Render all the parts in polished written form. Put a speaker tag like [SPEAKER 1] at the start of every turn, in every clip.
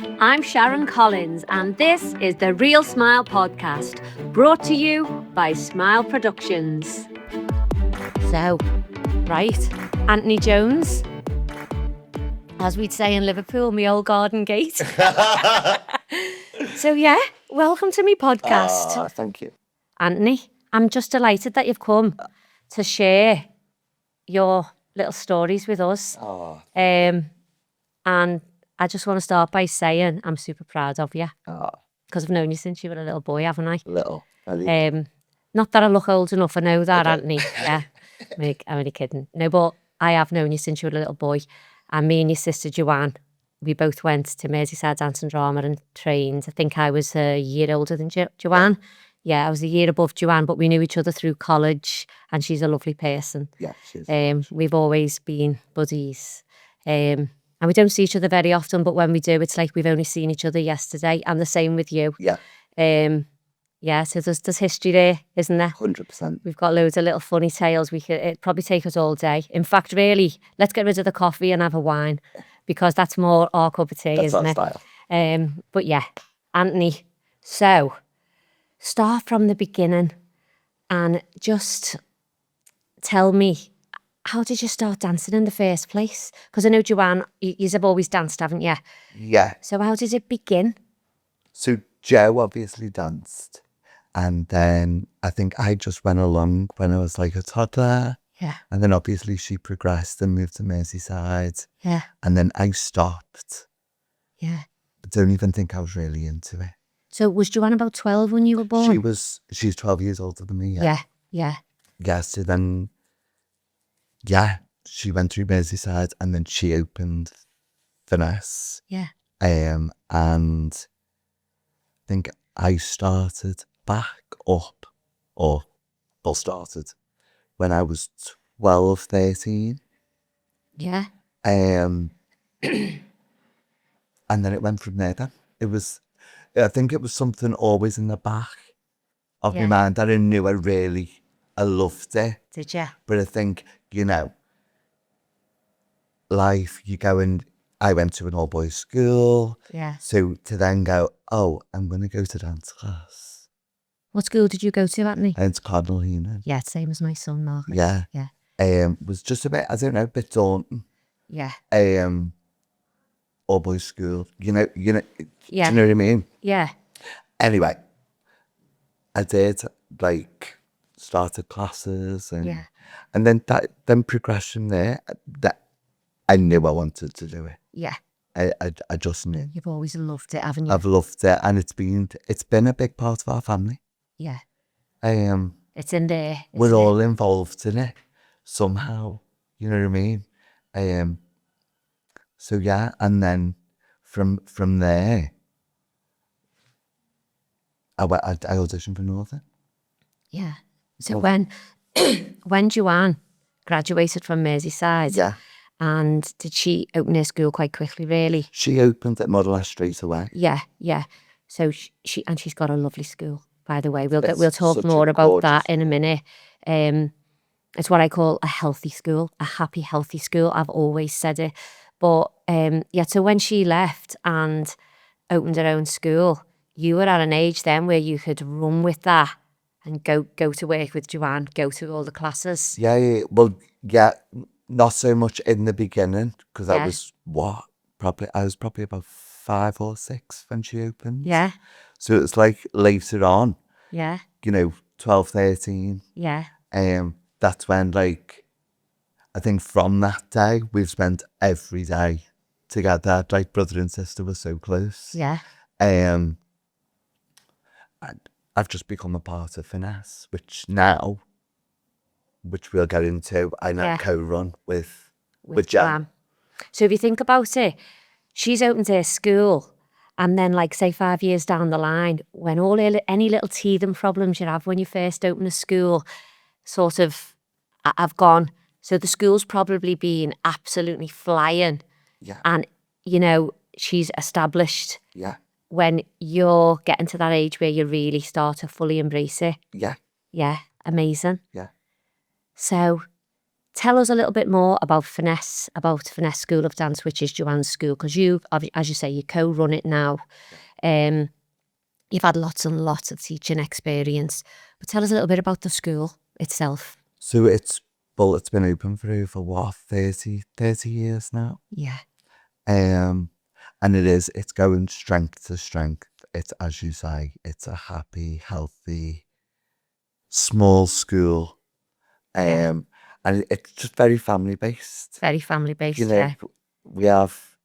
[SPEAKER 1] I'm Sharon Collins, and this is the Real Smile Podcast, brought to you by Smile Productions. So, right, Anthony Jones, as we'd say in Liverpool, me old garden gate. So yeah, welcome to me podcast.
[SPEAKER 2] Thank you.
[SPEAKER 1] Anthony, I'm just delighted that you've come to share your little stories with us. And I just want to start by saying I'm super proud of you. Because I've known you since you were a little boy, haven't I?
[SPEAKER 2] Little.
[SPEAKER 1] Not that I look old enough, I know that,
[SPEAKER 2] Okay.
[SPEAKER 1] Anthony. Yeah, I'm only kidding. No, but I have known you since you were a little boy. And me and your sister Joanne, we both went to Merseyside Dance and Drama and trained. I think I was a year older than Joanne. Yeah, I was a year above Joanne, but we knew each other through college, and she's a lovely person.
[SPEAKER 2] Yeah, she is.
[SPEAKER 1] We've always been buddies. And we don't see each other very often, but when we do, it's like we've only seen each other yesterday, and the same with you.
[SPEAKER 2] Yeah.
[SPEAKER 1] Yeah, so there's history there, isn't there?
[SPEAKER 2] 100%.
[SPEAKER 1] We've got loads of little funny tales. It'd probably take us all day. In fact, really, let's get rid of the coffee and have a wine, because that's more our cup of tea,
[SPEAKER 2] That's
[SPEAKER 1] isn't
[SPEAKER 2] our
[SPEAKER 1] it?
[SPEAKER 2] style.
[SPEAKER 1] But yeah, Anthony, so start from the beginning and just tell me, how did you start dancing in the first place? Because I know, Joanne, you've always danced, haven't you?
[SPEAKER 2] Yeah.
[SPEAKER 1] So how did it begin?
[SPEAKER 2] So Joe obviously danced. And then I think I just went along when I was like a toddler.
[SPEAKER 1] Yeah.
[SPEAKER 2] And then obviously she progressed and moved to Merseyside.
[SPEAKER 1] Yeah.
[SPEAKER 2] And then I stopped.
[SPEAKER 1] Yeah.
[SPEAKER 2] I don't even think I was really into it.
[SPEAKER 1] So was Joanne about 12 when you were born?
[SPEAKER 2] She's 12 years older than me.
[SPEAKER 1] Yeah.
[SPEAKER 2] Yeah, so then, she went through Merseyside and then she opened Finesse.
[SPEAKER 1] Yeah.
[SPEAKER 2] And I think I started back up, started when I was 12, 13.
[SPEAKER 1] Yeah.
[SPEAKER 2] And then it went from there then. I think it was something always in the back of my mind that I knew I loved it.
[SPEAKER 1] Did you?
[SPEAKER 2] But I think, life, I went to an all-boys school.
[SPEAKER 1] Yeah.
[SPEAKER 2] So to then go, I'm going to go to dance class.
[SPEAKER 1] What school did you go to, Anthony?
[SPEAKER 2] I went to Cardinal Heenan.
[SPEAKER 1] Yeah, same as my son, Margaret.
[SPEAKER 2] Yeah. Was just a bit, I don't know, a bit daunting.
[SPEAKER 1] Yeah.
[SPEAKER 2] All-boys school. You know, do you know what I mean?
[SPEAKER 1] Yeah.
[SPEAKER 2] Anyway, I did, started classes and then progressed from there. That I knew I wanted to do it.
[SPEAKER 1] Yeah.
[SPEAKER 2] I just knew.
[SPEAKER 1] You've always loved it, haven't you?
[SPEAKER 2] I've loved it, and it's been a big part of our family.
[SPEAKER 1] Yeah.
[SPEAKER 2] It's
[SPEAKER 1] in there.
[SPEAKER 2] We're all involved in it somehow. You know what I mean? So yeah, and then from there, I auditioned for Northern.
[SPEAKER 1] Yeah. So when Joanne graduated from Merseyside, and did she open her school quite quickly, really?
[SPEAKER 2] She opened at Model S straight away.
[SPEAKER 1] Yeah. So she's got a lovely school, by the way. We'll talk more about that in a minute. It's what I call a healthy school, a happy, healthy school. I've always said it. But so when she left and opened her own school, you were at an age then where you could run with that and go to work with Joanne, go to all the classes.
[SPEAKER 2] Yeah. Well, not so much in the beginning, because I was probably about 5 or 6 when she opened.
[SPEAKER 1] Yeah.
[SPEAKER 2] So it's like later on.
[SPEAKER 1] Yeah.
[SPEAKER 2] 12, 13.
[SPEAKER 1] Yeah.
[SPEAKER 2] That's when, I think from that day, we've spent every day together. Brother and sister were so close.
[SPEAKER 1] Yeah.
[SPEAKER 2] And I've just become a part of Finesse, which we'll get into, I now co-run with Jan.
[SPEAKER 1] So if you think about it, she's opened her school, and then say 5 years down the line, when any little teething problems you have when you first open a school sort of have gone. So the school's probably been absolutely flying.
[SPEAKER 2] Yeah.
[SPEAKER 1] And, she's established.
[SPEAKER 2] Yeah.
[SPEAKER 1] When you're getting to that age where you really start to fully embrace it.
[SPEAKER 2] Yeah.
[SPEAKER 1] Yeah. Amazing.
[SPEAKER 2] Yeah.
[SPEAKER 1] So tell us a little bit more about Finesse School of Dance, which is Joanne's school, because you, as you say, you co-run it now. You've had lots and lots of teaching experience, but tell us a little bit about the school itself.
[SPEAKER 2] So it's been open for over what, 30 years now.
[SPEAKER 1] Yeah.
[SPEAKER 2] And it's going strength to strength. It's, as you say, it's a happy, healthy, small school. And it's just very family based.
[SPEAKER 1] Very family based,
[SPEAKER 2] yeah. We have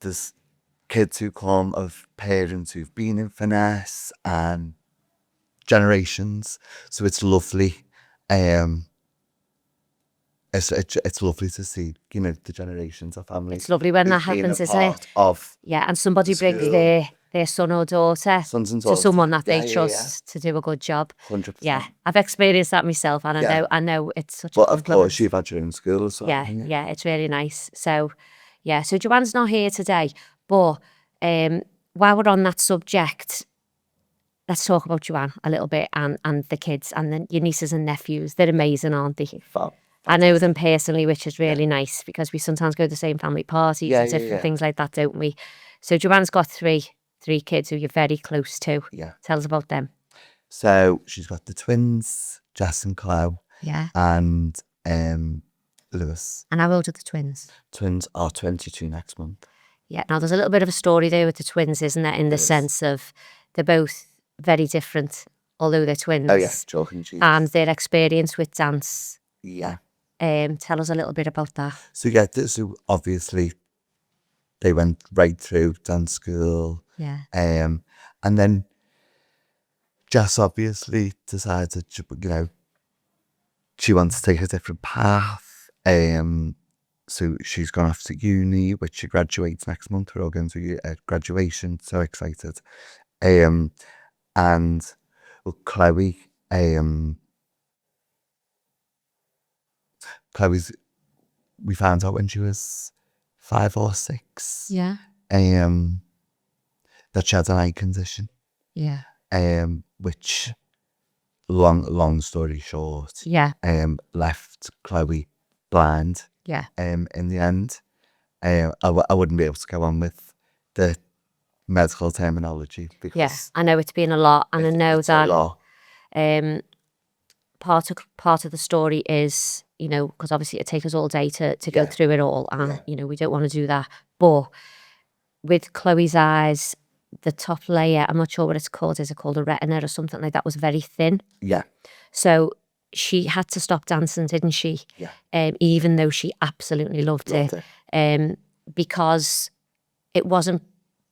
[SPEAKER 2] there's kids who come of parents who've been in Finesse and generations. So it's lovely. It's lovely to see, the generations of family.
[SPEAKER 1] It's lovely when that happens, isn't it? Yeah, and somebody brings their son or daughter to someone that they trust to do a good job.
[SPEAKER 2] 100%.
[SPEAKER 1] Yeah, I've experienced that myself, and I know it's such a compliment.
[SPEAKER 2] But of course, you've had your own school as well.
[SPEAKER 1] Yeah, it's really nice. So, yeah, so Joanne's not here today, but while we're on that subject, let's talk about Joanne a little bit and the kids and then your nieces and nephews. They're amazing, aren't they? I know them personally, which is really nice because we sometimes go to the same family parties and different things like that, don't we? So Joanne's got three kids who you're very close to.
[SPEAKER 2] Yeah.
[SPEAKER 1] Tell us about them.
[SPEAKER 2] So she's got the twins, Jess and Chloe.
[SPEAKER 1] Yeah.
[SPEAKER 2] And Lewis.
[SPEAKER 1] And how old are the twins?
[SPEAKER 2] Twins are 22 next month.
[SPEAKER 1] Yeah. Now there's a little bit of a story there with the twins, isn't there? In the sense of they're both very different, although they're twins.
[SPEAKER 2] Oh yeah, chalk and cheese.
[SPEAKER 1] And their experience with dance.
[SPEAKER 2] Yeah.
[SPEAKER 1] Tell us a little bit about that.
[SPEAKER 2] So so obviously they went right through dance school.
[SPEAKER 1] Yeah.
[SPEAKER 2] And then Jess obviously decided, she wants to take a different path. So she's gone off to uni, which she graduates next month. We're all going to graduation. So excited. And Chloe, Chloe's, we found out when she was 5 or 6.
[SPEAKER 1] Yeah.
[SPEAKER 2] That she had an eye condition.
[SPEAKER 1] Yeah.
[SPEAKER 2] Which, long story short, left Chloe blind.
[SPEAKER 1] Yeah.
[SPEAKER 2] In the end, I wouldn't be able to go on with the medical terminology because
[SPEAKER 1] I know it's been a lot, and I know that
[SPEAKER 2] a lot.
[SPEAKER 1] Part of the story is, because obviously it takes us all day to go through it all, and we don't want to do that. But with Chloe's eyes, the top layer, I'm not sure what it's called. Is it called a retina or something like that? Was very thin.
[SPEAKER 2] Yeah.
[SPEAKER 1] So she had to stop dancing, didn't she?
[SPEAKER 2] Yeah.
[SPEAKER 1] Even though she absolutely loved it. Because it wasn't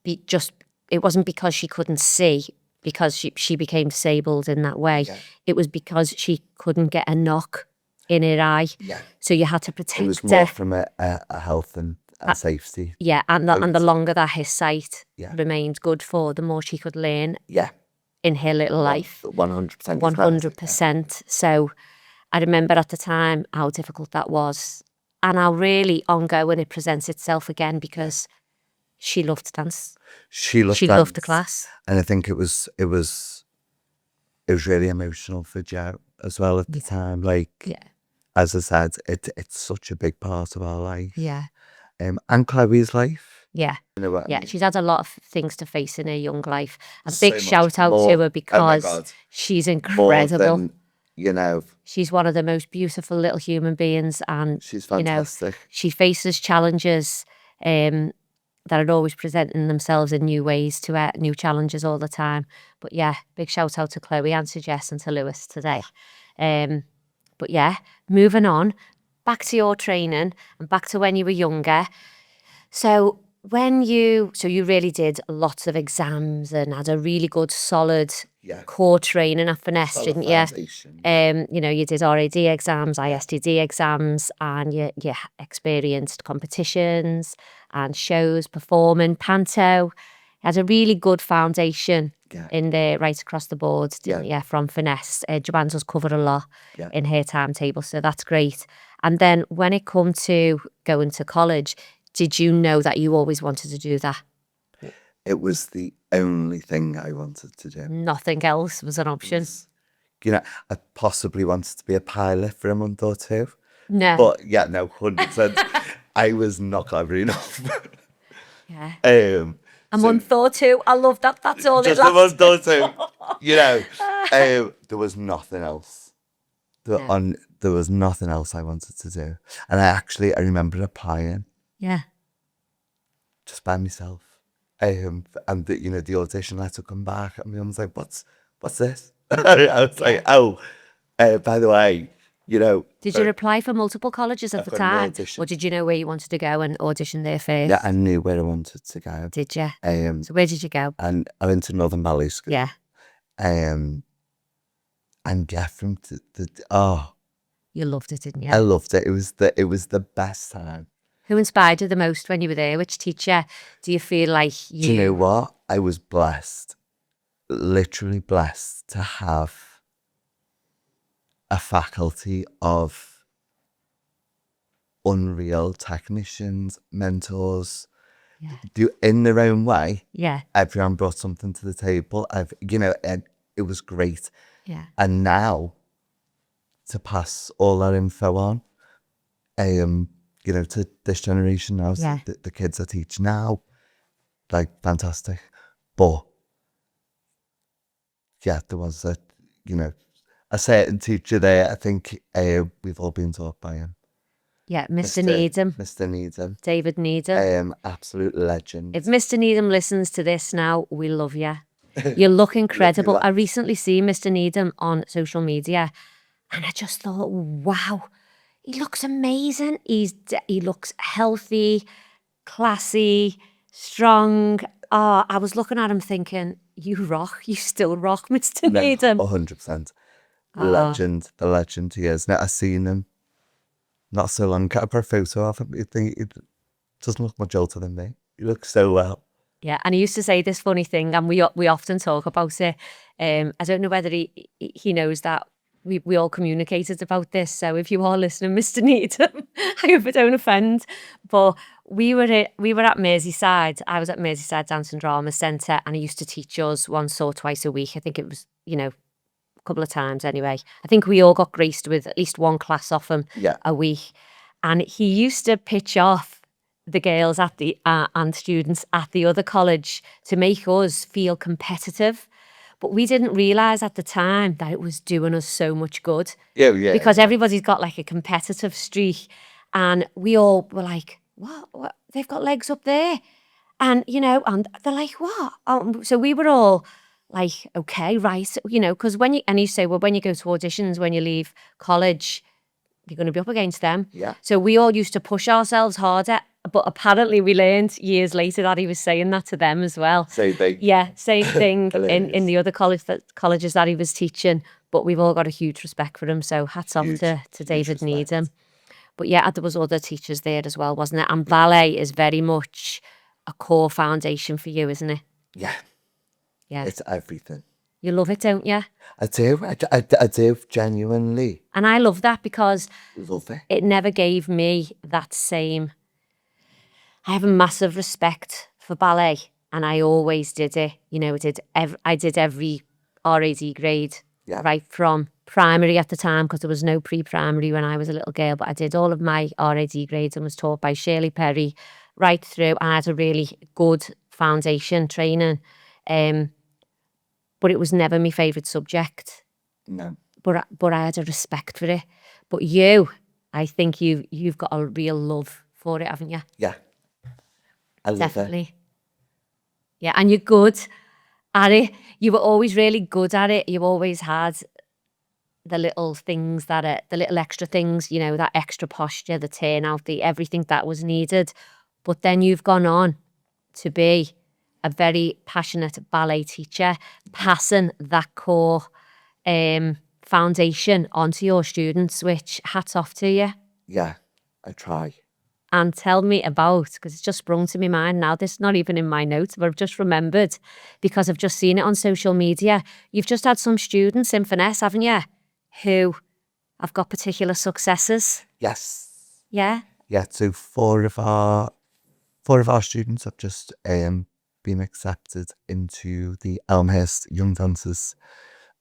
[SPEAKER 1] because she couldn't see, because she became disabled in that way. Yeah. It was because she couldn't get a knock in her eye. Yeah. So you had to protect her.
[SPEAKER 2] It was more from a health and safety.
[SPEAKER 1] Yeah, and the longer that her sight remained good for, the more she could learn.
[SPEAKER 2] Yeah.
[SPEAKER 1] In her little life.
[SPEAKER 2] 100%.
[SPEAKER 1] 100%. So I remember at the time how difficult that was, and how really ongoing it presents itself again, because she loved dance. She loved the class.
[SPEAKER 2] And I think it was really emotional for Jo as well at the time. As I said, it's such a big part of our life.
[SPEAKER 1] Yeah.
[SPEAKER 2] And Chloe's life.
[SPEAKER 1] Yeah.
[SPEAKER 2] You know what I mean?
[SPEAKER 1] She's had a lot of things to face in her young life. A big shout out to her, because she's incredible.
[SPEAKER 2] More than,
[SPEAKER 1] she's one of the most beautiful little human beings, and
[SPEAKER 2] she's fantastic.
[SPEAKER 1] She faces challenges that are always presenting themselves in new ways to her, new challenges all the time. But yeah, big shout out to Chloe and to Jess and to Lewis today. But yeah, moving on, back to your training and back to when you were younger. So you really did lots of exams and had a really good solid core training at Finesse, didn't you? You did RAD exams, ISTD exams, and you experienced competitions and shows, performing, panto. Had a really good foundation in there right across the board, didn't you, from Finesse. Joanne does cover a lot in her timetable, so that's great. And then when it come to going to college, did you know that you always wanted to do that?
[SPEAKER 2] It was the only thing I wanted to do.
[SPEAKER 1] Nothing else was an option.
[SPEAKER 2] I possibly wanted to be a pilot for a month or two.
[SPEAKER 1] No.
[SPEAKER 2] But yeah, no, 100%. I was not clever enough.
[SPEAKER 1] Yeah. A
[SPEAKER 2] So
[SPEAKER 1] month or two. I love that. That's all it
[SPEAKER 2] just a
[SPEAKER 1] lasts.
[SPEAKER 2] month or two, there was nothing else.
[SPEAKER 1] No.
[SPEAKER 2] There was nothing else I wanted to do. And I remember applying
[SPEAKER 1] Yeah.
[SPEAKER 2] just by myself. And the audition letter come back, and my mum was like, "What's this?" I was like, "Oh, by the way,
[SPEAKER 1] Did you apply for multiple colleges at the
[SPEAKER 2] got an
[SPEAKER 1] time,
[SPEAKER 2] audition."
[SPEAKER 1] or did you know where you wanted to go and audition there first?
[SPEAKER 2] Yeah, I knew where I wanted to go.
[SPEAKER 1] Did you?
[SPEAKER 2] Um,
[SPEAKER 1] So where did you go?
[SPEAKER 2] and I went to Northern Valley School.
[SPEAKER 1] Yeah.
[SPEAKER 2] And yeah, from
[SPEAKER 1] You loved it, didn't
[SPEAKER 2] I
[SPEAKER 1] you?
[SPEAKER 2] loved it. It was the best time.
[SPEAKER 1] Who inspired you the most when you were there? Which teacher do you feel like
[SPEAKER 2] Do you know what? I was blessed, literally blessed, to have a faculty of unreal technicians, mentors, do in their own way.
[SPEAKER 1] Yeah.
[SPEAKER 2] Everyone brought something to the table. And it was great.
[SPEAKER 1] Yeah.
[SPEAKER 2] And now to pass all that info on, to this generation now,
[SPEAKER 1] Yeah.
[SPEAKER 2] the kids I teach now, like fantastic. But yeah, there was a certain teacher there. I think we've all been taught by him.
[SPEAKER 1] Yeah, Mr. Needham.
[SPEAKER 2] Mr. Needham.
[SPEAKER 1] David Needham.
[SPEAKER 2] Absolute legend.
[SPEAKER 1] If Mr. Needham listens to this now, we love you. You look incredible. I recently see Mr. Needham on social media, and I just thought, wow, he looks amazing. He looks healthy, classy, strong. Oh, I was looking at him thinking, you rock. You still rock, Mr. Needham.
[SPEAKER 2] 100%. Legend. The legend he is. Now, I seen him not so long ago. I put a photo of him. He doesn't look much older than me. He looks so well.
[SPEAKER 1] Yeah, and he used to say this funny thing, and we often talk about it. I don't know whether he knows that we all communicated about this. So if you are listening, Mr. Needham, I hope I don't offend. But we were at Merseyside. I was at Merseyside Dance and Drama Centre, and he used to teach us once or twice a week. I think it was, a couple of times anyway. I think we all got graced with at least one class off him a week. And he used to pitch off the girls at the and students at the other college to make us feel competitive. But we didn't realise at the time that it was doing us so much good.
[SPEAKER 2] Yeah.
[SPEAKER 1] Because everybody's got like a competitive streak. And we all were like, what? They've got legs up there. And, and they're like, what? So we were all like, okay, right. Because and you say, well, when you go to auditions, when you leave college, you're going to be up against them.
[SPEAKER 2] Yeah.
[SPEAKER 1] So we all used to push ourselves harder. But apparently we learned years later that he was saying that to them as well.
[SPEAKER 2] Same thing.
[SPEAKER 1] Yeah, same thing in the other colleges that he was teaching. But we've all got a huge respect for him. So hats off to David Needham. But yeah, there was other teachers there as well, wasn't it? And ballet is very much a core foundation for you, isn't it?
[SPEAKER 2] Yeah.
[SPEAKER 1] Yeah.
[SPEAKER 2] It's everything.
[SPEAKER 1] You love it, don't you?
[SPEAKER 2] I do. I do, genuinely.
[SPEAKER 1] And I love that because
[SPEAKER 2] Love it.
[SPEAKER 1] It never gave me that same... I have a massive respect for ballet, and I always did it. I did every RAD grade, right from primary at the time, because there was no pre-primary when I was a little girl, but I did all of my RAD grades and was taught by Shirley Perry right through. I had a really good foundation training, but it was never my favourite subject.
[SPEAKER 2] No.
[SPEAKER 1] But I had a respect for it. But I think you've got a real love for it, haven't you?
[SPEAKER 2] Yeah. I love
[SPEAKER 1] Definitely.
[SPEAKER 2] it.
[SPEAKER 1] Yeah, and you're good at it. You were always really good at it. You always had the little things the little extra things, that extra posture, the turnout, everything that was needed. But then you've gone on to be a very passionate ballet teacher, passing that core foundation onto your students, which hats off to you.
[SPEAKER 2] Yeah, I try.
[SPEAKER 1] And tell me about, because it's just sprung to my mind now, this is not even in my notes, but I've just remembered because I've just seen it on social media. You've just had some students in Finesse, haven't you, who have got particular successes?
[SPEAKER 2] Yes.
[SPEAKER 1] Yeah?
[SPEAKER 2] Yeah, so four of our students have just been accepted into the Elmhurst Young Dancers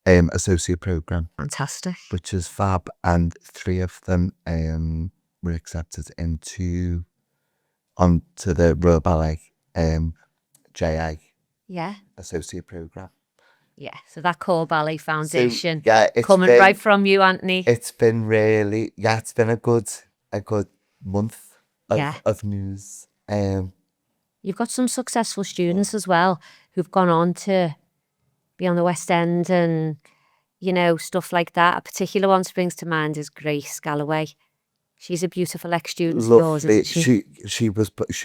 [SPEAKER 2] associate program.
[SPEAKER 1] Fantastic.
[SPEAKER 2] Which is fab, and 3 of them were accepted onto the Royal Ballet JA associate program.
[SPEAKER 1] Yeah, so that core ballet foundation,
[SPEAKER 2] it's
[SPEAKER 1] coming
[SPEAKER 2] been,
[SPEAKER 1] right from you, Anthony.
[SPEAKER 2] It's been really, it's been a good month of news.
[SPEAKER 1] You've got some successful students as well who've gone on to be on the West End and, you know, stuff like that. A particular one springs to mind is Grace Galloway. She's a beautiful ex-student of yours, isn't she?
[SPEAKER 2] She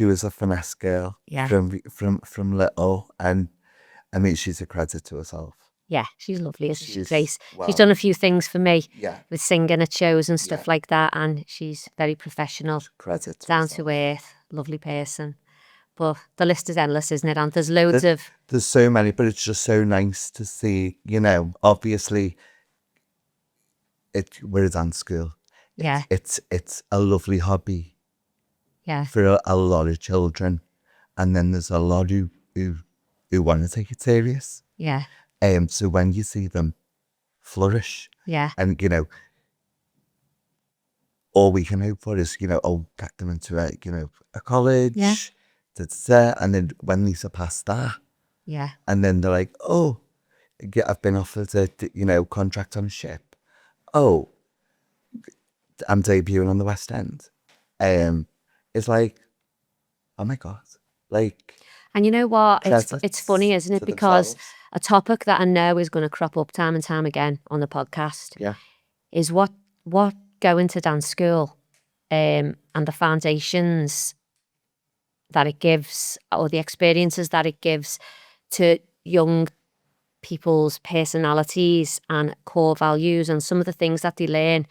[SPEAKER 2] was a finesse girl from little, and I mean, she's a credit to herself.
[SPEAKER 1] Yeah, she's lovely, isn't she, Grace? She's done a few things for me with singing at shows and stuff like that, and she's very professional, down to earth, lovely person. But the list is endless, isn't it? And there's loads of...
[SPEAKER 2] There's so many, but it's just so nice to see, you know, obviously, we're a dance school.
[SPEAKER 1] Yeah.
[SPEAKER 2] It's a lovely hobby.
[SPEAKER 1] Yeah.
[SPEAKER 2] For a lot of children. And then there's a lot who want to take it serious.
[SPEAKER 1] Yeah.
[SPEAKER 2] So when you see them flourish, and, you know, all we can hope for is, you know, get them into a college, and then when they surpass that, and then they're like, oh, I've been offered a contract on a ship. Oh, I'm debuting on the West End. It's like, oh my God, like.
[SPEAKER 1] And you know what? It's funny, isn't it? Because a topic that I know is going to crop up time and time again on the podcast is what going to dance school and the foundations that it gives, or the experiences that it gives to young people's personalities and core values, and some of the things that they learn.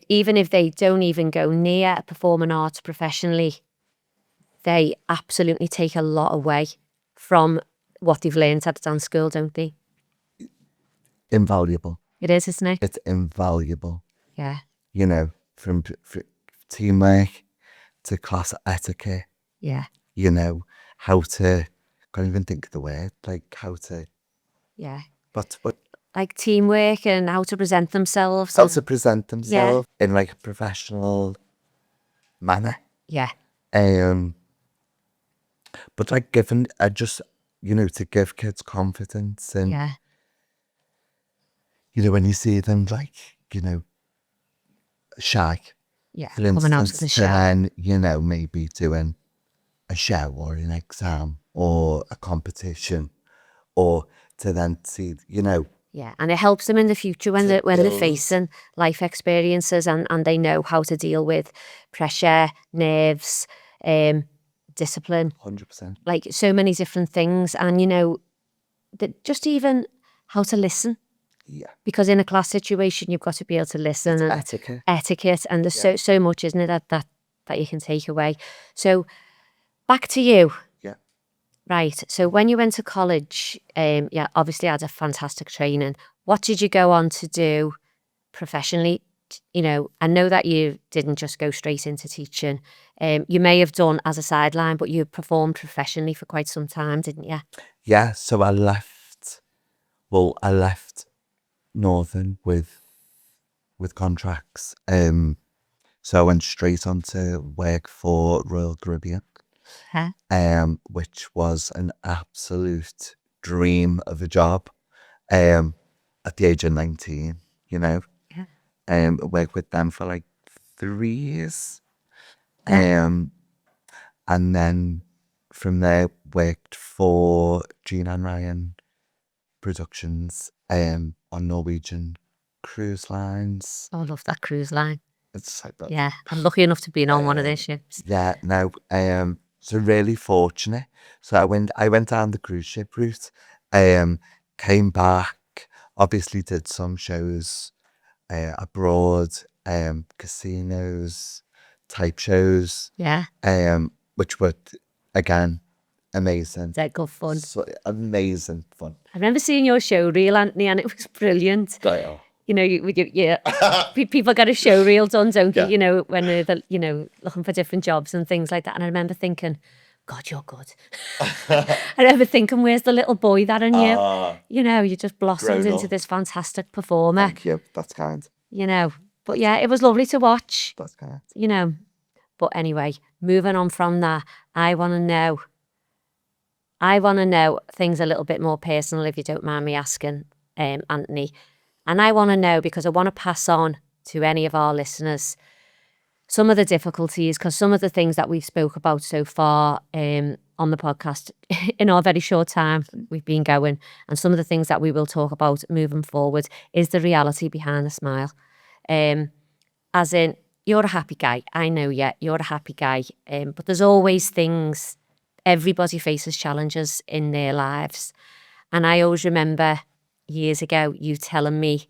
[SPEAKER 1] Even if they don't even go near performing arts professionally, they absolutely take a lot away from what they've learned at the dance school, don't they?
[SPEAKER 2] Invaluable.
[SPEAKER 1] It is, isn't it?
[SPEAKER 2] It's invaluable.
[SPEAKER 1] Yeah.
[SPEAKER 2] You know, from teamwork to class etiquette.
[SPEAKER 1] Yeah.
[SPEAKER 2] You know, how to, can't even think of the word, like how to.
[SPEAKER 1] Yeah.
[SPEAKER 2] But
[SPEAKER 1] like teamwork and how to present themselves.
[SPEAKER 2] How to present themselves in like a professional manner.
[SPEAKER 1] Yeah.
[SPEAKER 2] But like giving, just, you know, to give kids confidence, and you know, when you see them like, you know, shy, for instance, to then, you know, maybe doing a show or an exam or a competition, or to then see, you know.
[SPEAKER 1] Yeah, and it helps them in the future when they're facing life experiences, and they know how to deal with pressure, nerves, discipline.
[SPEAKER 2] 100%.
[SPEAKER 1] Like so many different things, and you know, just even how to listen.
[SPEAKER 2] Yeah.
[SPEAKER 1] Because in a class situation, you've got to be able to listen.
[SPEAKER 2] It's
[SPEAKER 1] and etiquette, and there's so much, isn't it, that you can take away. So back to you.
[SPEAKER 2] Yeah.
[SPEAKER 1] Right. So when you went to college, obviously had a fantastic training. What did you go on to do professionally? You know, I know that you didn't just go straight into teaching. You may have done as a sideline, but you performed professionally for quite some time, didn't you?
[SPEAKER 2] Yeah. So I left Northern with contracts. So I went straight on to work for Royal Caribbean. Which was an absolute dream of a job. At the age of 19, you know. I worked with them for like 3 years. And then from there worked for Jean and Ryan Productions on Norwegian cruise lines.
[SPEAKER 1] Oh, I love that cruise line.
[SPEAKER 2] It's like that.
[SPEAKER 1] Yeah, I'm lucky enough to be on one of their ships.
[SPEAKER 2] Yeah, no, so really fortunate. So I went down the cruise ship route, came back, obviously did some shows abroad, casinos type shows.
[SPEAKER 1] Yeah.
[SPEAKER 2] Which were, again, amazing.
[SPEAKER 1] They're good fun.
[SPEAKER 2] So, amazing fun.
[SPEAKER 1] I remember seeing your show reel, Anthony, and it was brilliant. You know, people get a show reel done, don't they? You know, when they're looking for different jobs and things like that. And I remember thinking, God, you're good. I remember thinking, where's the little boy that I knew? You know, you just blossomed
[SPEAKER 2] grown
[SPEAKER 1] into
[SPEAKER 2] up.
[SPEAKER 1] this fantastic performer,
[SPEAKER 2] Thank you. That's kind.
[SPEAKER 1] you know. But yeah, it was lovely to watch,
[SPEAKER 2] That's kind.
[SPEAKER 1] you know. But anyway, moving on from that, I want to know things a little bit more personal, if you don't mind me asking, Anthony. And I want to know, because I want to pass on to any of our listeners some of the difficulties, because some of the things that we've spoke about so far on the podcast in our very short time we've been going, and some of the things that we will talk about moving forward, is the reality behind the smile. As in, you're a happy guy. I know you're a happy guy. But there's always things, everybody faces challenges in their lives. And I always remember years ago you telling me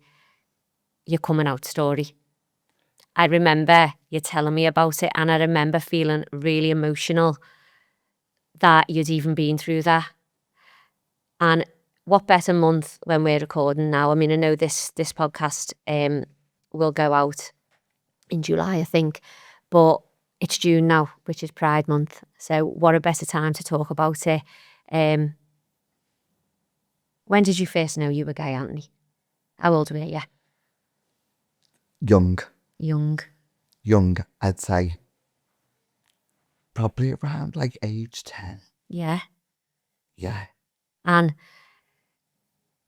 [SPEAKER 1] your coming out story. I remember you telling me about it, and I remember feeling really emotional that you'd even been through that. And what better month when we're recording now? I mean, I know this podcast will go out in July, I think, but it's June now, which is Pride Month. So what a better time to talk about it. When did you first know you were gay, Anthony? How old were you?
[SPEAKER 2] Young, I'd say. Probably around like age 10.
[SPEAKER 1] Yeah.
[SPEAKER 2] Yeah.
[SPEAKER 1] And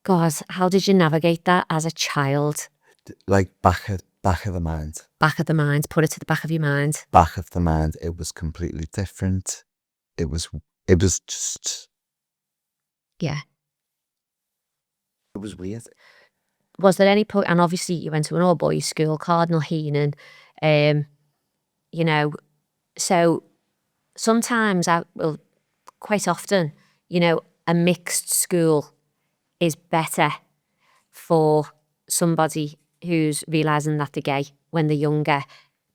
[SPEAKER 1] God, how did you navigate that as a child?
[SPEAKER 2] Like back of the mind.
[SPEAKER 1] Back of the mind, put it to the back of your mind.
[SPEAKER 2] Back of the mind, it was completely different. It was just,
[SPEAKER 1] Yeah.
[SPEAKER 2] it was weird.
[SPEAKER 1] Was there any point, and obviously you went to an all-boys school, Cardinal Heenan, you know, so sometimes, quite often, you know, a mixed school is better for somebody who's realising that they're gay when they're younger,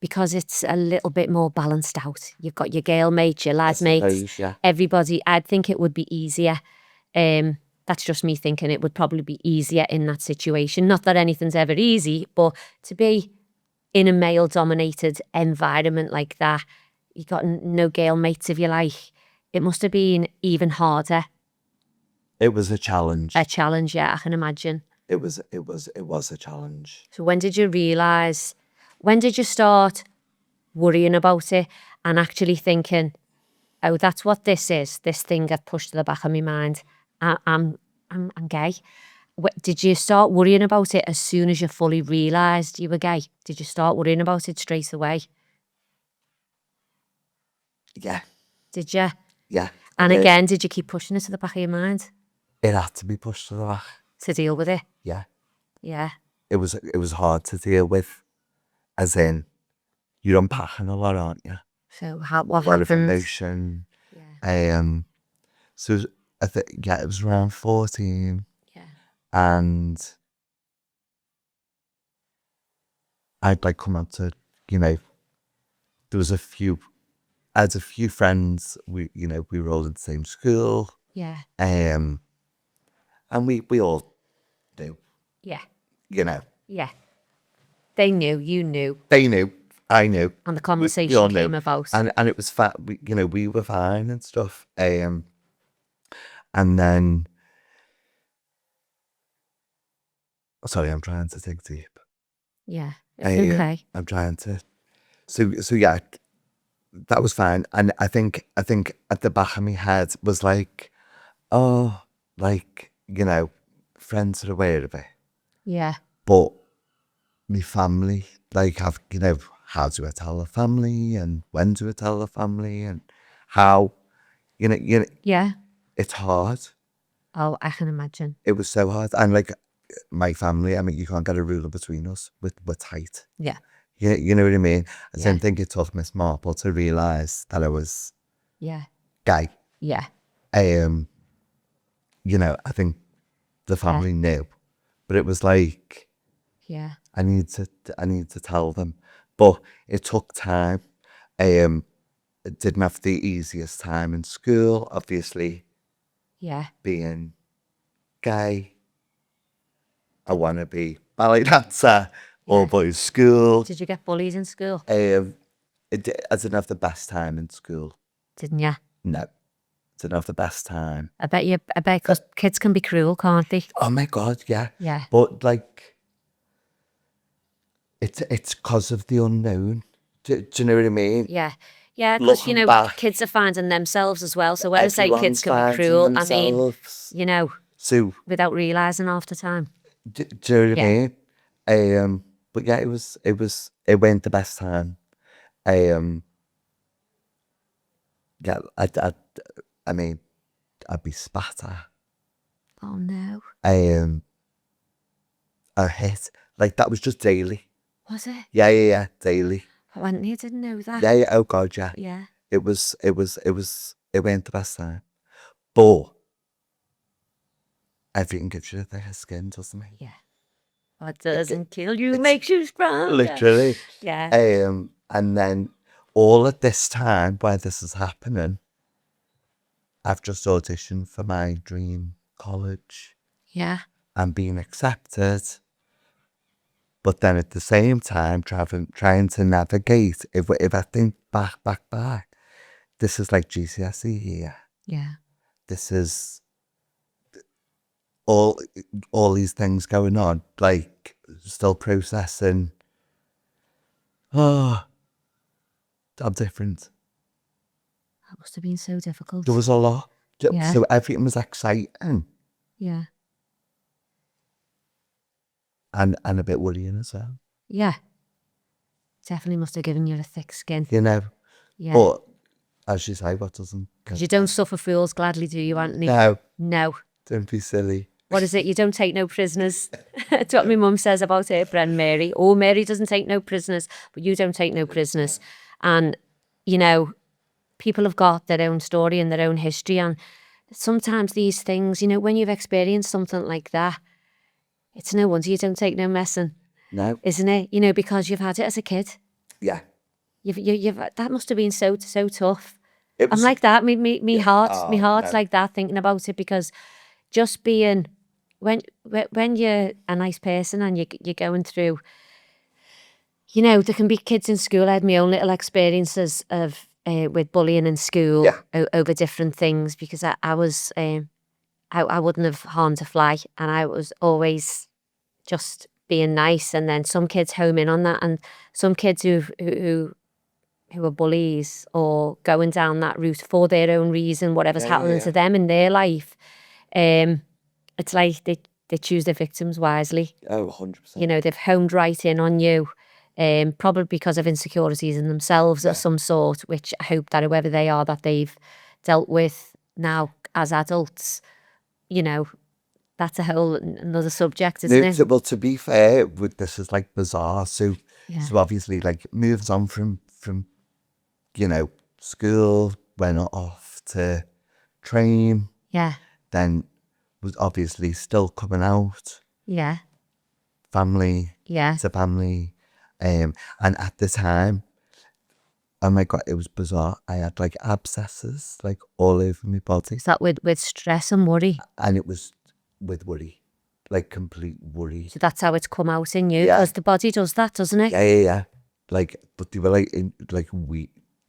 [SPEAKER 1] because it's a little bit more balanced out. You've got your girl mates, your lad mates,
[SPEAKER 2] yeah.
[SPEAKER 1] everybody. I'd think it would be easier. That's just me thinking it would probably be easier in that situation. Not that anything's ever easy, but to be in a male-dominated environment like that, you got no girl mates, if you like. It must have been even harder.
[SPEAKER 2] It was a challenge.
[SPEAKER 1] A challenge, yeah, I can imagine.
[SPEAKER 2] It was a challenge.
[SPEAKER 1] So when did you realise, when did you start worrying about it and actually thinking, oh, that's what this is, this thing got pushed to the back of my mind, I'm gay? Did you start worrying about it as soon as you fully realised you were gay? Did you start worrying about it straight away?
[SPEAKER 2] Yeah.
[SPEAKER 1] Did you?
[SPEAKER 2] Yeah.
[SPEAKER 1] And again, did you keep pushing it to the back of your mind
[SPEAKER 2] It had to be pushed to the back.
[SPEAKER 1] to deal with it?
[SPEAKER 2] Yeah.
[SPEAKER 1] Yeah.
[SPEAKER 2] It was hard to deal with, as in, you're unpacking a lot, aren't you?
[SPEAKER 1] So what
[SPEAKER 2] a lot
[SPEAKER 1] happened?
[SPEAKER 2] of emotion.
[SPEAKER 1] Yeah.
[SPEAKER 2] So I think, yeah, it was around 14.
[SPEAKER 1] Yeah.
[SPEAKER 2] And I'd like come out to, you know, there was I had a few friends, we were all in the same school.
[SPEAKER 1] Yeah.
[SPEAKER 2] And we all knew.
[SPEAKER 1] Yeah.
[SPEAKER 2] You know.
[SPEAKER 1] Yeah. They knew, you knew.
[SPEAKER 2] They knew, I knew.
[SPEAKER 1] And the conversation came about.
[SPEAKER 2] And it was we were fine and stuff. And then, sorry, I'm trying to dig deep.
[SPEAKER 1] Yeah, it's okay.
[SPEAKER 2] I'm trying to. So yeah, that was fine. And I think at the back of my head was like, oh, like, friends are aware of it.
[SPEAKER 1] Yeah.
[SPEAKER 2] But my family, like, how do I tell the family, and when do I tell the family, and how,
[SPEAKER 1] Yeah.
[SPEAKER 2] it's hard.
[SPEAKER 1] Oh, I can imagine.
[SPEAKER 2] It was so hard. And like my family, I mean, you can't get a ruler between us. We're tight.
[SPEAKER 1] Yeah.
[SPEAKER 2] You know what I mean? I
[SPEAKER 1] Yeah.
[SPEAKER 2] didn't think it took Miss Marple to realise that I was
[SPEAKER 1] Yeah.
[SPEAKER 2] gay.
[SPEAKER 1] Yeah.
[SPEAKER 2] I think the family knew, but it was like,
[SPEAKER 1] yeah,
[SPEAKER 2] I need to tell them. But it took time. I didn't have the easiest time in school, obviously.
[SPEAKER 1] Yeah.
[SPEAKER 2] Being gay. I want to be ballet dancer, all boys school.
[SPEAKER 1] Did you get bullied in school?
[SPEAKER 2] I didn't have the best time in school.
[SPEAKER 1] Didn't you?
[SPEAKER 2] No, didn't have the best time.
[SPEAKER 1] I bet because kids can be cruel, can't they?
[SPEAKER 2] Oh my God, yeah.
[SPEAKER 1] Yeah.
[SPEAKER 2] But like, it's because of the unknown. Do you know what I mean?
[SPEAKER 1] Yeah. Yeah, because,
[SPEAKER 2] Looking back,
[SPEAKER 1] kids are finding themselves as well. So when I say kids
[SPEAKER 2] everyone's
[SPEAKER 1] can be
[SPEAKER 2] finding
[SPEAKER 1] cruel, I mean,
[SPEAKER 2] themselves. So,
[SPEAKER 1] without realising half the time.
[SPEAKER 2] do you know what
[SPEAKER 1] Yeah.
[SPEAKER 2] I mean? But yeah, it went the best time. Yeah, I mean, I'd be spat at.
[SPEAKER 1] Oh, no.
[SPEAKER 2] A hit. Like, that was just daily.
[SPEAKER 1] Was it?
[SPEAKER 2] Yeah, daily.
[SPEAKER 1] Oh, I didn't know that.
[SPEAKER 2] Yeah, oh God, yeah.
[SPEAKER 1] Yeah.
[SPEAKER 2] It went the best time. But everything gives you a thicker skin, doesn't it?
[SPEAKER 1] Yeah. What doesn't kill you makes you stronger.
[SPEAKER 2] Literally.
[SPEAKER 1] Yeah.
[SPEAKER 2] And then all at this time while this is happening, I've just auditioned for my dream college.
[SPEAKER 1] Yeah.
[SPEAKER 2] And being accepted. But then at the same time, trying to navigate, if I think back, this is like GCSE year.
[SPEAKER 1] Yeah.
[SPEAKER 2] This is all these things going on, like still processing. Oh, I'm different.
[SPEAKER 1] That must have been so difficult.
[SPEAKER 2] There was a lot.
[SPEAKER 1] Yeah.
[SPEAKER 2] So everything was exciting.
[SPEAKER 1] Yeah.
[SPEAKER 2] And a bit worrying as well.
[SPEAKER 1] Yeah. Definitely must have given you a thick skin.
[SPEAKER 2] Yeah. But as you say, what doesn't?
[SPEAKER 1] Because you don't suffer fools gladly, do you, Anthony?
[SPEAKER 2] No. Don't be silly.
[SPEAKER 1] What is it? You don't take no prisoners. That's what my mum says about her friend Mary. Oh, Mary doesn't take no prisoners, but you don't take no prisoners. And, people have got their own story and their own history. And sometimes these things, when you've experienced something like that, it's no wonder you don't take no messing.
[SPEAKER 2] No.
[SPEAKER 1] Isn't it? Because you've had it as a kid.
[SPEAKER 2] Yeah.
[SPEAKER 1] You've that must have been so tough.
[SPEAKER 2] I'm
[SPEAKER 1] like that. My heart's
[SPEAKER 2] no.
[SPEAKER 1] like that thinking about it, because just being when you're a nice person and you're going through, there can be kids in school. I had my own little experiences of with bullying in school over different things, because I was I wouldn't have harmed a fly, and I was always just being nice. And then some kids home in on that, and some kids who are bullies or going down that route for their own reason, whatever's happening to them in their life, it's like they choose their victims wisely.
[SPEAKER 2] Oh, 100%.
[SPEAKER 1] They've homed right in on you, probably because of insecurities in themselves of some sort, which I hope that whoever they are that they've dealt with now as adults, that's a whole another subject, isn't it?
[SPEAKER 2] Well, to be fair, this is like bizarre. So obviously, like, moves on from school, went off to train.
[SPEAKER 1] Yeah.
[SPEAKER 2] Then was obviously still coming out.
[SPEAKER 1] Yeah.
[SPEAKER 2] Family.
[SPEAKER 1] Yeah.
[SPEAKER 2] To family. And at the time, oh my God, it was bizarre. I had like abscesses like all over my body.
[SPEAKER 1] Is that with stress and worry?
[SPEAKER 2] And it was with worry, like complete worry.
[SPEAKER 1] So that's how it's come out in you, because the body does that, doesn't it?
[SPEAKER 2] Yeah. Like, but they were like in like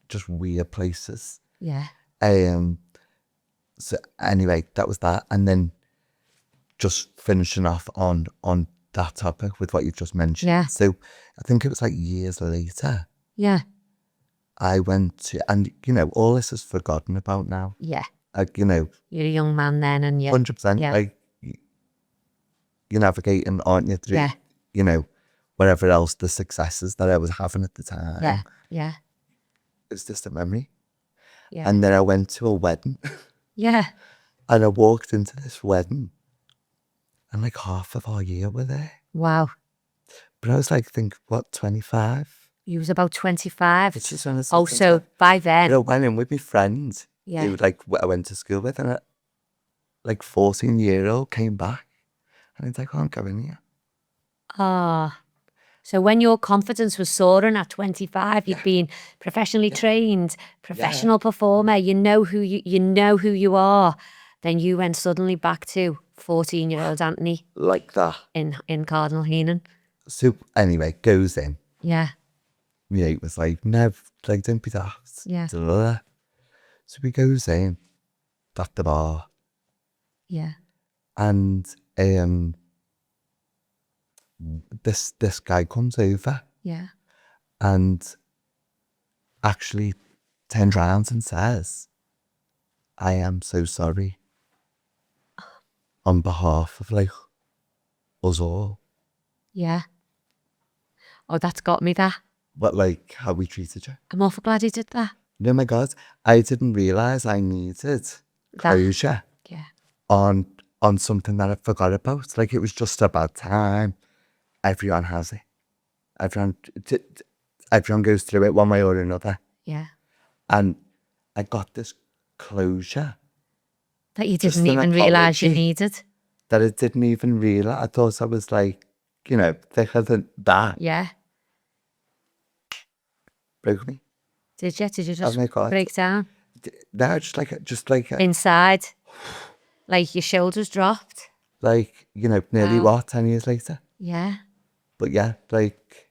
[SPEAKER 2] just weird places.
[SPEAKER 1] Yeah.
[SPEAKER 2] So anyway, that was that, and then just finishing off on that topic with what you've just mentioned.
[SPEAKER 1] Yeah.
[SPEAKER 2] So I think it was like years later.
[SPEAKER 1] Yeah.
[SPEAKER 2] I went to, and all this is forgotten about now.
[SPEAKER 1] Yeah.
[SPEAKER 2] You're
[SPEAKER 1] a young man then, and
[SPEAKER 2] 100%.
[SPEAKER 1] Yeah.
[SPEAKER 2] Like, you're navigating, aren't you? Through, whatever else, the successes that I was having at the time.
[SPEAKER 1] Yeah.
[SPEAKER 2] It's just a memory.
[SPEAKER 1] Yeah.
[SPEAKER 2] And then I went to a wedding.
[SPEAKER 1] Yeah.
[SPEAKER 2] And I walked into this wedding, and like half of our year were there.
[SPEAKER 1] Wow.
[SPEAKER 2] But I was like, what, 25?
[SPEAKER 1] You was about 25.
[SPEAKER 2] Which is when
[SPEAKER 1] so by then.
[SPEAKER 2] I went in with my friend.
[SPEAKER 1] Yeah.
[SPEAKER 2] Who I went to school with, and a 14-year-old came back, and he's like, oh, I'm going here.
[SPEAKER 1] So when your confidence was soaring at 25, you'd been professionally trained, professional performer, you know who you are. Then you went suddenly back to 14-year-old Anthony. Like that. In Cardinal Heenan.
[SPEAKER 2] So anyway, goes in.
[SPEAKER 1] Yeah.
[SPEAKER 2] Yeah, it was like, no, like, don't be daft.
[SPEAKER 1] Yeah.
[SPEAKER 2] Blah. So he goes in at the bar,
[SPEAKER 1] Yeah.
[SPEAKER 2] and this guy comes over
[SPEAKER 1] Yeah.
[SPEAKER 2] and actually turns around and says, "I am so sorry on behalf of like us all."
[SPEAKER 1] Yeah. Oh, that's got me, that.
[SPEAKER 2] But like how we treated you.
[SPEAKER 1] I'm awful glad he did that.
[SPEAKER 2] Oh my God, I didn't realise I needed closure
[SPEAKER 1] Yeah.
[SPEAKER 2] on something that I forgot about. Like it was just a bad time. Everyone has it. Everyone goes through it one way or another.
[SPEAKER 1] Yeah.
[SPEAKER 2] And I got this closure
[SPEAKER 1] That you
[SPEAKER 2] Just
[SPEAKER 1] didn't
[SPEAKER 2] an
[SPEAKER 1] even realise you
[SPEAKER 2] apology.
[SPEAKER 1] needed.
[SPEAKER 2] that I didn't even realise. I thought I was like, thicker than that.
[SPEAKER 1] Yeah.
[SPEAKER 2] Broke me.
[SPEAKER 1] Did you? Did you
[SPEAKER 2] Oh
[SPEAKER 1] just
[SPEAKER 2] my God.
[SPEAKER 1] break down?
[SPEAKER 2] No, just like
[SPEAKER 1] Inside? Like your shoulders dropped?
[SPEAKER 2] nearly
[SPEAKER 1] Wow.
[SPEAKER 2] 10 years later.
[SPEAKER 1] Yeah.
[SPEAKER 2] But yeah, like,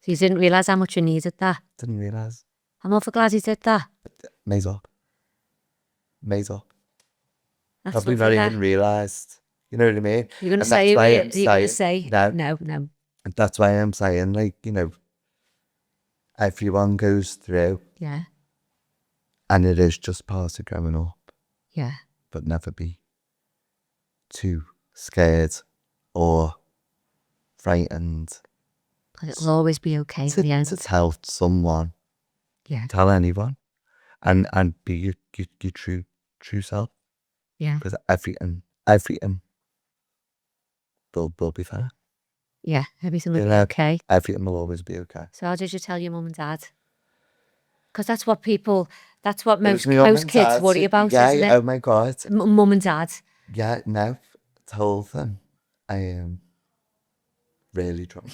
[SPEAKER 1] So you didn't realise how much you needed that?
[SPEAKER 2] didn't realise.
[SPEAKER 1] I'm awful glad he did that.
[SPEAKER 2] Maze up.
[SPEAKER 1] That's
[SPEAKER 2] Probably
[SPEAKER 1] lovely,
[SPEAKER 2] not
[SPEAKER 1] that.
[SPEAKER 2] even realised. You know what I mean?
[SPEAKER 1] You're going to
[SPEAKER 2] And
[SPEAKER 1] say,
[SPEAKER 2] that's why I'm
[SPEAKER 1] you're going to
[SPEAKER 2] saying,
[SPEAKER 1] say,
[SPEAKER 2] no.
[SPEAKER 1] no, no.
[SPEAKER 2] And that's why I'm saying, like, everyone goes through,
[SPEAKER 1] Yeah.
[SPEAKER 2] and it is just part of growing up.
[SPEAKER 1] Yeah.
[SPEAKER 2] But never be too scared or frightened
[SPEAKER 1] But it'll always be okay in the end.
[SPEAKER 2] to tell someone,
[SPEAKER 1] Yeah.
[SPEAKER 2] tell anyone, and be your true self.
[SPEAKER 1] Yeah.
[SPEAKER 2] Because everything will be fine.
[SPEAKER 1] Yeah. Everything will be okay.
[SPEAKER 2] Everything will always be okay.
[SPEAKER 1] So how did you tell your mum and dad? Because that's what most
[SPEAKER 2] my mum and
[SPEAKER 1] kids
[SPEAKER 2] dad.
[SPEAKER 1] worry about,
[SPEAKER 2] Yeah,
[SPEAKER 1] isn't it?
[SPEAKER 2] oh my God.
[SPEAKER 1] Mum and dad.
[SPEAKER 2] Yeah, no, told them I am really drunk.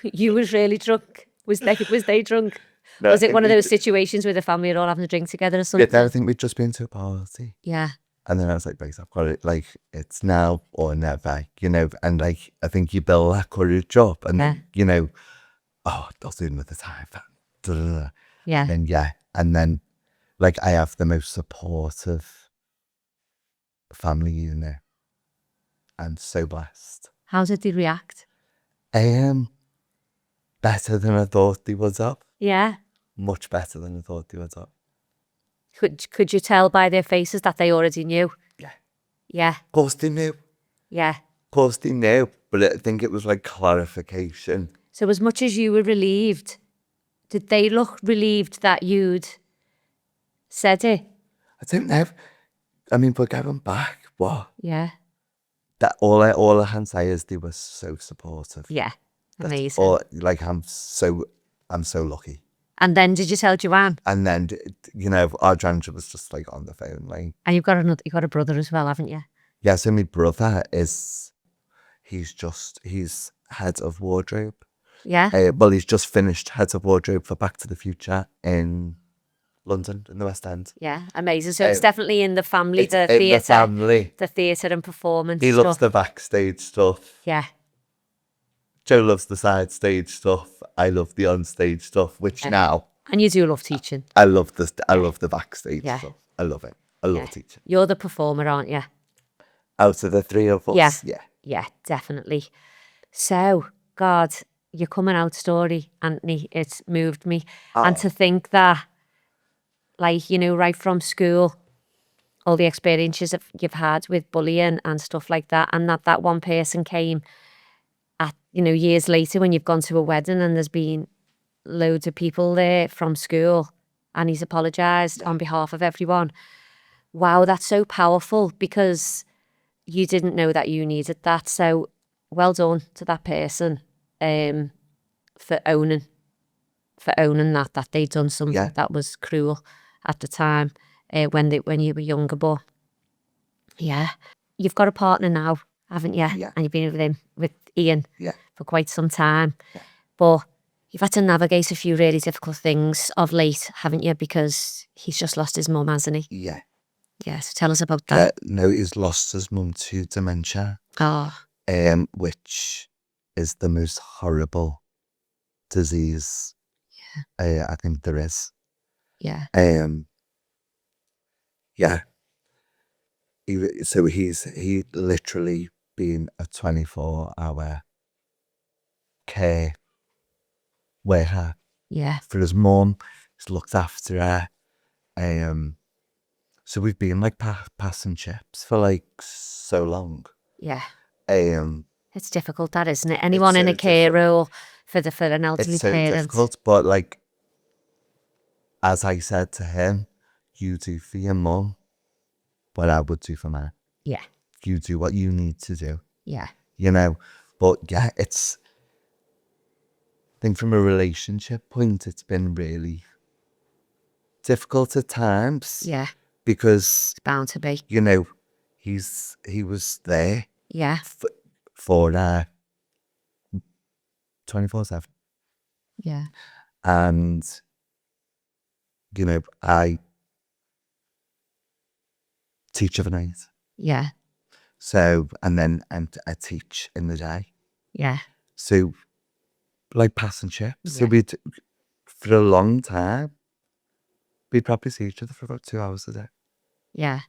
[SPEAKER 1] You was really drunk. Was they drunk?
[SPEAKER 2] No,
[SPEAKER 1] Was it one of those situations where the family are all having a drink together or something?
[SPEAKER 2] I think we'd just been to a party.
[SPEAKER 1] Yeah.
[SPEAKER 2] And then I was like, right, I've got it. Like, it's now or never, and like, I think you build that courage up and then, oh, I'll do another time.
[SPEAKER 1] Yeah.
[SPEAKER 2] And then like, I have the most supportive family unit. I'm so blessed.
[SPEAKER 1] How did they react?
[SPEAKER 2] Better than I thought they would have.
[SPEAKER 1] Yeah.
[SPEAKER 2] Much better than I thought they would have.
[SPEAKER 1] Could you tell by their faces that they already knew?
[SPEAKER 2] Yeah.
[SPEAKER 1] Yeah.
[SPEAKER 2] Of course they knew.
[SPEAKER 1] Yeah.
[SPEAKER 2] Of course they knew. But I think it was like clarification.
[SPEAKER 1] So as much as you were relieved, did they look relieved that you'd said it?
[SPEAKER 2] I don't know. I mean, we're going back. What?
[SPEAKER 1] Yeah.
[SPEAKER 2] That all I can say is they were so supportive.
[SPEAKER 1] Yeah. Amazing.
[SPEAKER 2] That's all, like, I'm so lucky.
[SPEAKER 1] And then did you tell Joanne?
[SPEAKER 2] And then, our grandmother was just like on the phone, like.
[SPEAKER 1] And you've got a brother as well, haven't you?
[SPEAKER 2] Yeah, so my brother he's head of wardrobe.
[SPEAKER 1] Yeah.
[SPEAKER 2] Well, he's just finished head of wardrobe for Back to the Future in London, in the West End.
[SPEAKER 1] Yeah, amazing. So it's definitely in the family, the theatre and performance
[SPEAKER 2] He
[SPEAKER 1] stuff.
[SPEAKER 2] loves the backstage stuff.
[SPEAKER 1] Yeah.
[SPEAKER 2] Joe loves the side stage stuff. I love the onstage stuff, which now.
[SPEAKER 1] And you do love teaching.
[SPEAKER 2] I love the backstage stuff. I love it. I love teaching.
[SPEAKER 1] You're the performer, aren't you?
[SPEAKER 2] Out of the three of us, yeah.
[SPEAKER 1] Yeah, definitely. So, God, your coming out story, Anthony, it's moved me. And to think that, like, right from school, all the experiences you've had with bullying and stuff like that, and that one person came at, years later when you've gone to a wedding and there's been loads of people there from school and he's apologised on behalf of everyone. Wow, that's so powerful because you didn't know that you needed that. So well done to that person for owning that they'd done something that was cruel at the time when you were younger. But yeah, you've got a partner now, haven't you?
[SPEAKER 2] Yeah.
[SPEAKER 1] And you've been with Ian for quite some time.
[SPEAKER 2] Yeah.
[SPEAKER 1] But you've had to navigate a few really difficult things of late, haven't you? Because he's just lost his mum, hasn't he?
[SPEAKER 2] Yeah.
[SPEAKER 1] Yeah, so tell us about that.
[SPEAKER 2] No, he's lost his mum to dementia.
[SPEAKER 1] Oh.
[SPEAKER 2] Which is the most horrible disease I think there is.
[SPEAKER 1] Yeah.
[SPEAKER 2] Yeah. So he literally been a 24-hour care worker
[SPEAKER 1] Yeah.
[SPEAKER 2] for his mum. He's looked after her. So we've been like passing chips for like so long.
[SPEAKER 1] Yeah.
[SPEAKER 2] Um,
[SPEAKER 1] It's difficult, that, isn't it? Anyone in a care role for an elderly
[SPEAKER 2] it's so
[SPEAKER 1] parent.
[SPEAKER 2] difficult, but like, as I said to him, you do for your mum what I would do for mine.
[SPEAKER 1] Yeah.
[SPEAKER 2] You do what you need to do,
[SPEAKER 1] Yeah.
[SPEAKER 2] you know. But yeah, I think from a relationship point, it's been really difficult at times.
[SPEAKER 1] Yeah.
[SPEAKER 2] Because
[SPEAKER 1] It's bound to be.
[SPEAKER 2] you know, he was there.
[SPEAKER 1] Yeah.
[SPEAKER 2] For 24/7.
[SPEAKER 1] Yeah.
[SPEAKER 2] And you know, I teach overnight.
[SPEAKER 1] Yeah.
[SPEAKER 2] So and I teach in the day.
[SPEAKER 1] Yeah.
[SPEAKER 2] So like passing chips.
[SPEAKER 1] Yeah.
[SPEAKER 2] So we'd for a long time we'd probably see each other for about 2 hours a day.
[SPEAKER 1] Yeah.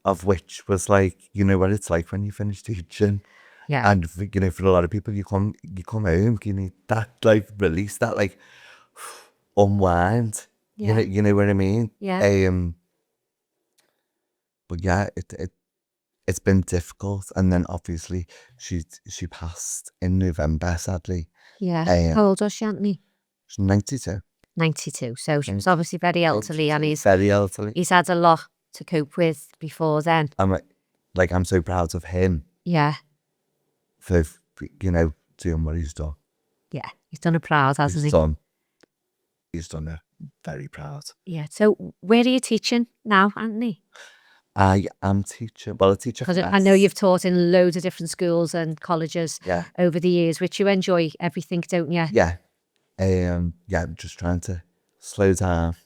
[SPEAKER 2] Of which was like, you know what it's like when you finish teaching.
[SPEAKER 1] Yeah.
[SPEAKER 2] And you know, for a lot of people, you come home, you need that like release, that like unwind.
[SPEAKER 1] Yeah.
[SPEAKER 2] You know what I mean?
[SPEAKER 1] Yeah.
[SPEAKER 2] But yeah, it's been difficult. And then obviously she passed in November, sadly.
[SPEAKER 1] Yeah. How old was she, Anthony?
[SPEAKER 2] She's 92.
[SPEAKER 1] 92. So she was obviously very elderly, and
[SPEAKER 2] very elderly.
[SPEAKER 1] He's had a lot to cope with before then.
[SPEAKER 2] I'm so proud of him.
[SPEAKER 1] Yeah.
[SPEAKER 2] For you know, doing what he's done.
[SPEAKER 1] Yeah. He's done it proud, hasn't he?
[SPEAKER 2] He's done it very proud.
[SPEAKER 1] Yeah. So where are you teaching now, Anthony?
[SPEAKER 2] I am teaching. Well, I teach
[SPEAKER 1] because I know you've taught in loads of different schools and colleges over the years, which you enjoy everything, don't you?
[SPEAKER 2] Yeah. I'm just trying to slow down.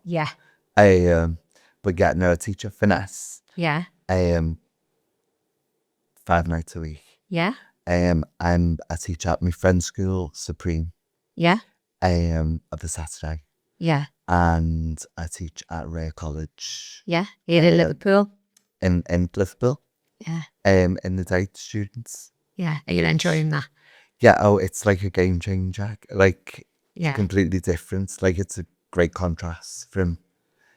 [SPEAKER 1] Yeah.
[SPEAKER 2] But yeah, no, I teach at Finesse.
[SPEAKER 1] Yeah.
[SPEAKER 2] 5 nights a week.
[SPEAKER 1] Yeah.
[SPEAKER 2] I'm a teacher at my friend's school, Supreme.
[SPEAKER 1] Yeah.
[SPEAKER 2] Of the Saturday.
[SPEAKER 1] Yeah.
[SPEAKER 2] And I teach at Rare College.
[SPEAKER 1] Yeah. Here in Liverpool.
[SPEAKER 2] In Liverpool.
[SPEAKER 1] Yeah.
[SPEAKER 2] In the day to students.
[SPEAKER 1] Yeah. Are you enjoying that?
[SPEAKER 2] Yeah. Oh, it's like a game changer. Like,
[SPEAKER 1] yeah,
[SPEAKER 2] completely different. Like, it's a great contrast from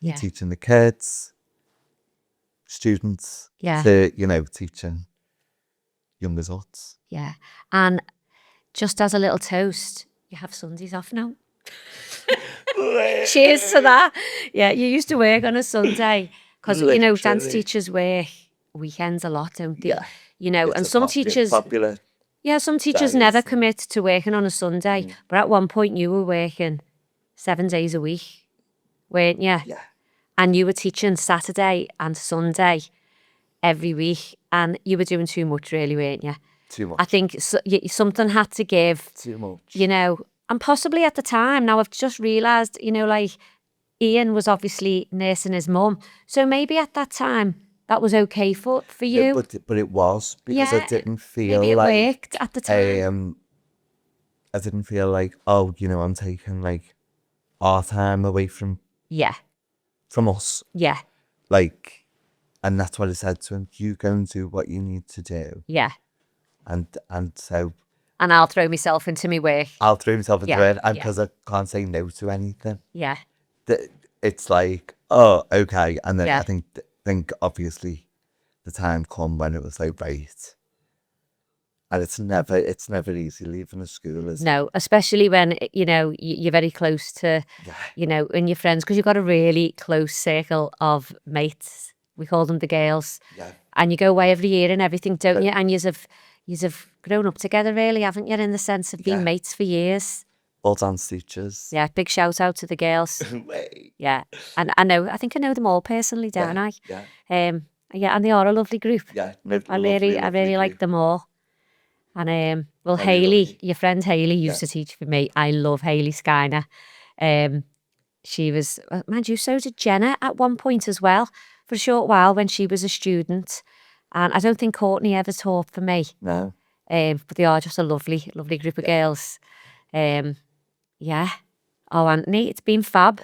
[SPEAKER 1] yeah,
[SPEAKER 2] teaching the kids, students,
[SPEAKER 1] yeah,
[SPEAKER 2] to, you know, teaching young adults.
[SPEAKER 1] yeah. And just as a little toast, you have Sundays off now. Cheers to that. Yeah, you used to work on a Sunday because, you know, dance teachers work weekends a lot, don't they?
[SPEAKER 2] Yeah.
[SPEAKER 1] You know, and some teachers,
[SPEAKER 2] popular.
[SPEAKER 1] yeah, some teachers never commit to working on a Sunday. But at one point you were working 7 days a week, weren't you?
[SPEAKER 2] Yeah.
[SPEAKER 1] And you were teaching Saturday and Sunday every week, and you were doing too much, really, weren't you?
[SPEAKER 2] Too much.
[SPEAKER 1] I think something had to give.
[SPEAKER 2] Too much.
[SPEAKER 1] You know, and possibly at the time, now I've just realised, you know, like Ian was obviously nursing his mum. So maybe at that time that was okay for you.
[SPEAKER 2] Yeah, but it was, because I didn't feel
[SPEAKER 1] maybe it
[SPEAKER 2] like
[SPEAKER 1] worked at the time.
[SPEAKER 2] I didn't feel like, oh, you know, I'm taking like our time away from us.
[SPEAKER 1] Yeah.
[SPEAKER 2] Like, and that's what I said to him. You go and do what you need to do.
[SPEAKER 1] Yeah.
[SPEAKER 2] And so.
[SPEAKER 1] And I'll throw myself into my work.
[SPEAKER 2] I'll throw myself into it, and because I can't say no to anything.
[SPEAKER 1] Yeah.
[SPEAKER 2] It's like, oh, okay. And then I think obviously the time come when it was like, right. And it's never easy leaving a school, is it?
[SPEAKER 1] No, especially when, you know, you're very close to, you know, and your friends, because you've got a really close circle of mates. We call them the girls.
[SPEAKER 2] Yeah.
[SPEAKER 1] And you go away every year and everything, don't you? And you've grown up together, really, haven't you? In the sense of being mates for years.
[SPEAKER 2] All dance teachers.
[SPEAKER 1] Yeah, big shout out to the girls. Yeah. And I think I know them all personally, don't I?
[SPEAKER 2] Yeah.
[SPEAKER 1] Yeah, and they are a lovely group.
[SPEAKER 2] Yeah.
[SPEAKER 1] I really like them all. And well, Hayley, your friend Hayley used to teach for me. I love Hayley Skyner. She was, mind you, so did Jenna at one point as well, for a short while when she was a student. And I don't think Courtney ever taught for me.
[SPEAKER 2] No.
[SPEAKER 1] But they are just a lovely group of girls. Yeah. Oh, Anthony, it's been fab.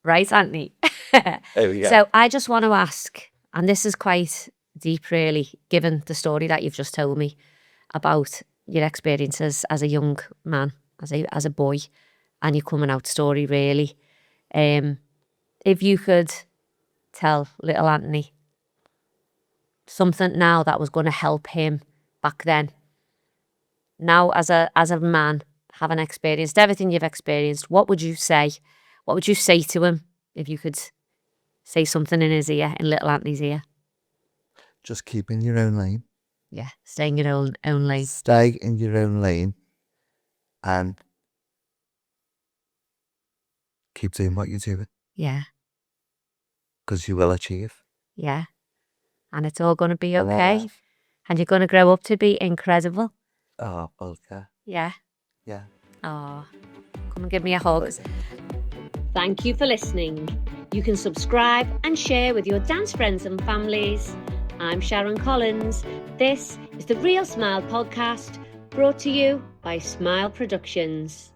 [SPEAKER 1] Right, Anthony? So I just want to ask, and this is quite deep really, given the story that you've just told me about your experiences as a young man, as a boy, and your coming out story really. If you could tell little Anthony something now that was going to help him back then, now as a man, having experienced everything you've experienced, what would you say? What would you say to him if you could say something in his ear, in little Anthony's ear?
[SPEAKER 2] Just keep in your own lane.
[SPEAKER 1] Yeah, stay in your own lane.
[SPEAKER 2] Stay in your own lane and keep doing what you're doing.
[SPEAKER 1] Yeah.
[SPEAKER 2] Because you will achieve.
[SPEAKER 1] Yeah. And it's all going to be okay. And you're going to grow up to be incredible.
[SPEAKER 2] Oh, okay.
[SPEAKER 1] Yeah.
[SPEAKER 2] Yeah.
[SPEAKER 1] Oh, come and give me a hug. Thank you for listening. You can subscribe and share with your dance friends and families. I'm Sharon Collins. This is the Real Smile podcast, brought to you by Smile Productions.